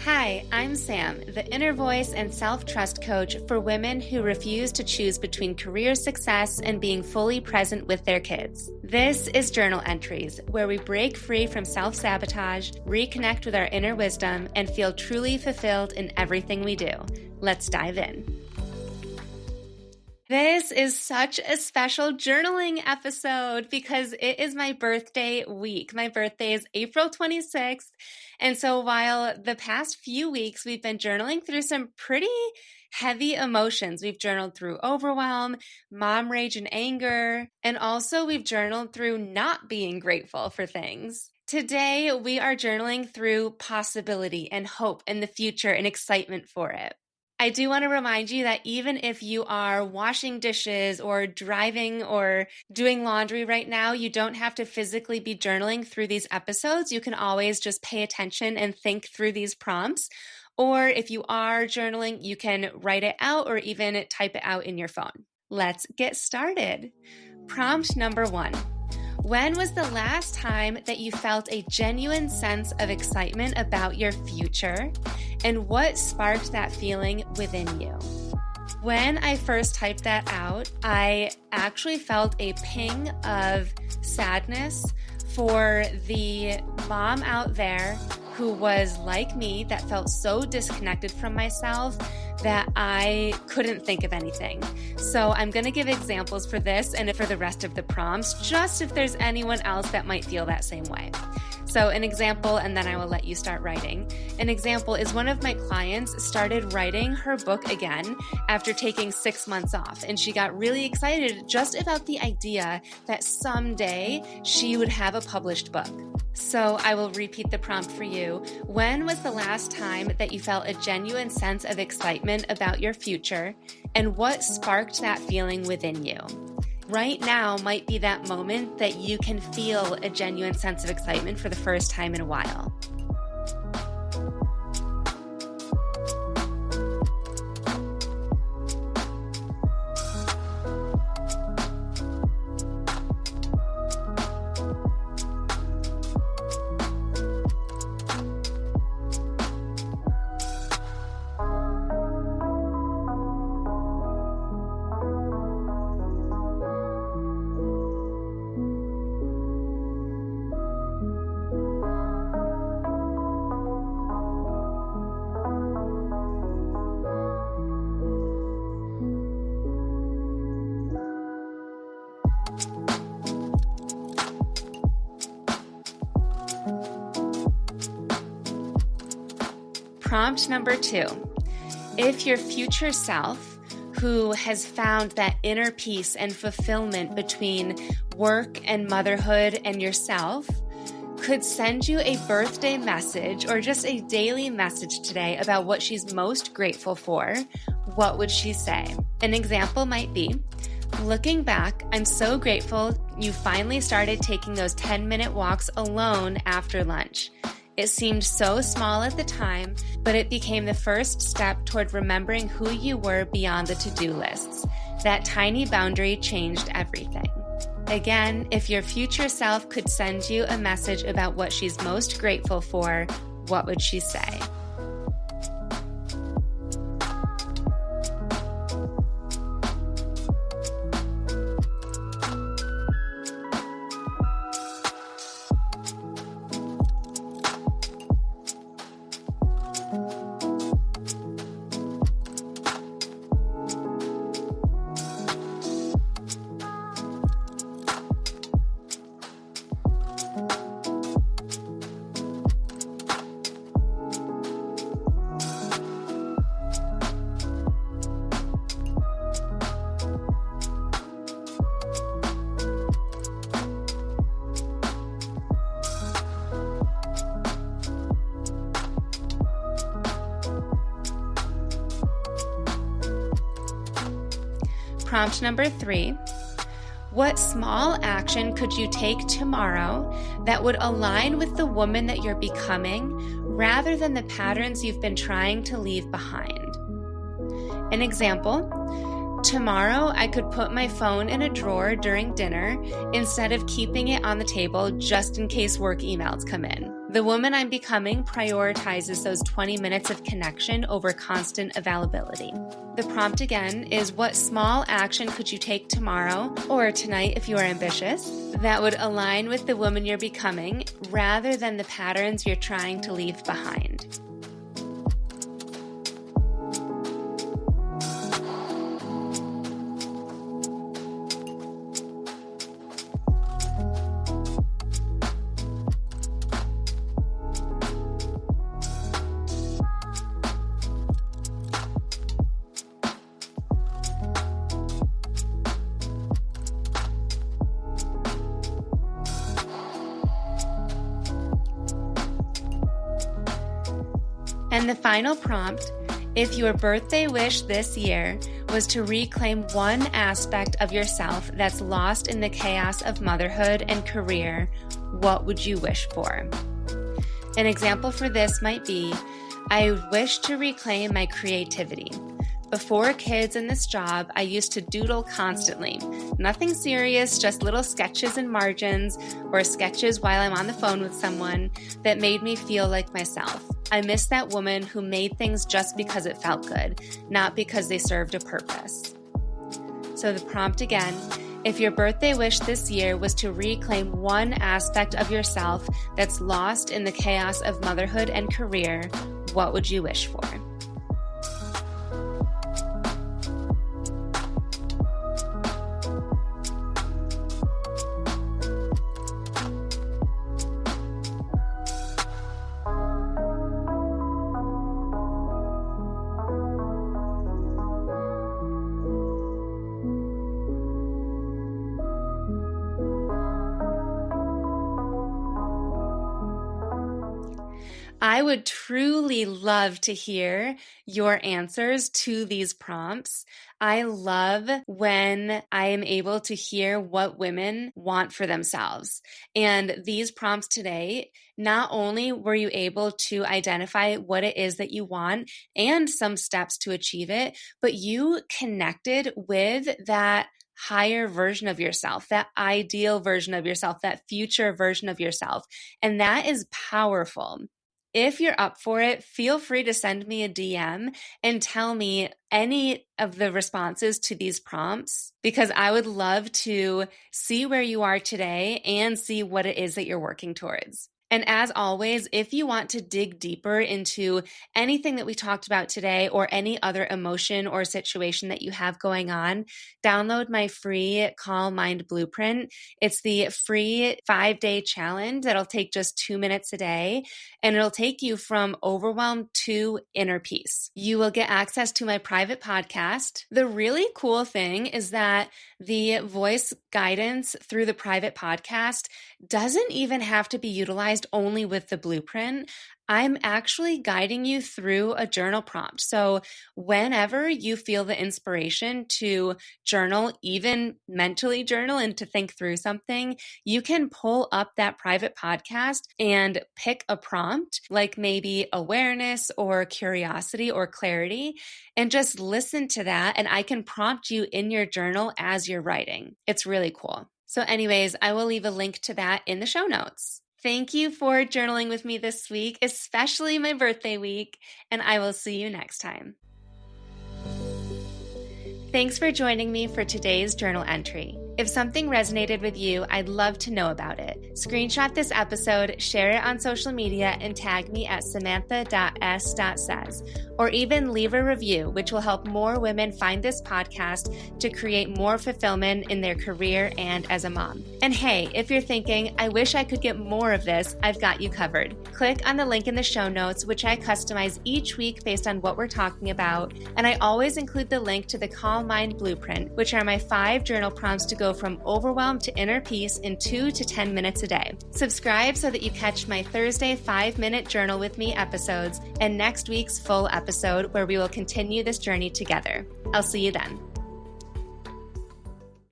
Hi, I'm Sam, the inner voice and self-trust coach for women who refuse to choose between career success and being fully present with their kids. This is Journal Entries, where we break free from self-sabotage, reconnect with our inner wisdom, and feel truly fulfilled in everything we do. Let's dive in. This is such a special journaling episode because it is my birthday week. My birthday is April 26th. And so while the past few weeks we've been journaling through some pretty heavy emotions, we've journaled through overwhelm, mom rage and anger, and also we've journaled through not being grateful for things. Today we are journaling through possibility and hope in the future and excitement for it. I do want to remind you that even if you are washing dishes or driving or doing laundry right now, you don't have to physically be journaling through these episodes. You can always just pay attention and think through these prompts. Or if you are journaling, you can write it out or even type it out in your phone. Let's get started. Prompt number 1. When was the last time that you felt a genuine sense of excitement about your future? And what sparked that feeling within you? When I first typed that out, I actually felt a ping of sadness for the mom out there who was like me, that felt so disconnected from myself that I couldn't think of anything. So I'm going to give examples for this and for the rest of the prompts, just if there's anyone else that might feel that same way. So an example, and then I will let you start writing. An example is one of my clients started writing her book again after taking 6 months off. And she got really excited just about the idea that someday she would have a published book. So I will repeat the prompt for you. When was the last time that you felt a genuine sense of excitement about your future? And what sparked that feeling within you? Right now might be that moment that you can feel a genuine sense of excitement for the first time in a while. Prompt number 2. If your future self, who has found that inner peace and fulfillment between work and motherhood and yourself, could send you a birthday message or just a daily message today about what she's most grateful for, what would she say? An example might be, looking back, I'm so grateful you finally started taking those 10-minute walks alone after lunch. It seemed so small at the time, but it became the first step toward remembering who you were beyond the to-do lists. That tiny boundary changed everything. Again, if your future self could send you a message about what she's most grateful for, what would she say? Prompt number 3. What small action could you take tomorrow that would align with the woman that you're becoming rather than the patterns you've been trying to leave behind? An example, tomorrow I could put my phone in a drawer during dinner instead of keeping it on the table just in case work emails come in. The woman I'm becoming prioritizes those 20 minutes of connection over constant availability. The prompt again is, what small action could you take tomorrow or tonight if you are ambitious that would align with the woman you're becoming rather than the patterns you're trying to leave behind? And the final prompt, if your birthday wish this year was to reclaim one aspect of yourself that's lost in the chaos of motherhood and career, what would you wish for? An example for this might be, I wish to reclaim my creativity. Before kids and this job, I used to doodle constantly. Nothing serious, just little sketches and margins or sketches while I'm on the phone with someone that made me feel like myself. I miss that woman who made things just because it felt good, not because they served a purpose. So the prompt again, if your birthday wish this year was to reclaim one aspect of yourself that's lost in the chaos of motherhood and career, what would you wish for? I would truly love to hear your answers to these prompts. I love when I am able to hear what women want for themselves. And these prompts today, not only were you able to identify what it is that you want and some steps to achieve it, but you connected with that higher version of yourself, that ideal version of yourself, that future version of yourself. And that is powerful. If you're up for it, feel free to send me a DM and tell me any of the responses to these prompts, because I would love to see where you are today and see what it is that you're working towards. And as always, if you want to dig deeper into anything that we talked about today or any other emotion or situation that you have going on, download my free Calm Mind Blueprint. It's the free 5-day challenge that'll take just 2 minutes a day, and it'll take you from overwhelm to inner peace. You will get access to my private podcast. The really cool thing is that the voice guidance through the private podcast doesn't even have to be utilized only with the blueprint. I'm actually guiding you through a journal prompt. So whenever you feel the inspiration to journal, even mentally journal and to think through something, you can pull up that private podcast and pick a prompt, like maybe awareness or curiosity or clarity, and just listen to that. And I can prompt you in your journal as you're writing. It's really cool. So anyways, I will leave a link to that in the show notes. Thank you for journaling with me this week, especially my birthday week, and I will see you next time. Thanks for joining me for today's journal entry. If something resonated with you, I'd love to know about it. Screenshot this episode, share it on social media, and tag me at samantha.s.says, or even leave a review, which will help more women find this podcast to create more fulfillment in their career and as a mom. And hey, if you're thinking, I wish I could get more of this, I've got you covered. Click on the link in the show notes, which I customize each week based on what we're talking about. And I always include the link to the Calm Mind Blueprint, which are my 5 journal prompts to go from overwhelm to inner peace in 2 to 10 minutes a day. Subscribe so that you catch my Thursday 5-minute journal with me episodes and next week's full episode where we will continue this journey together. I'll see you then.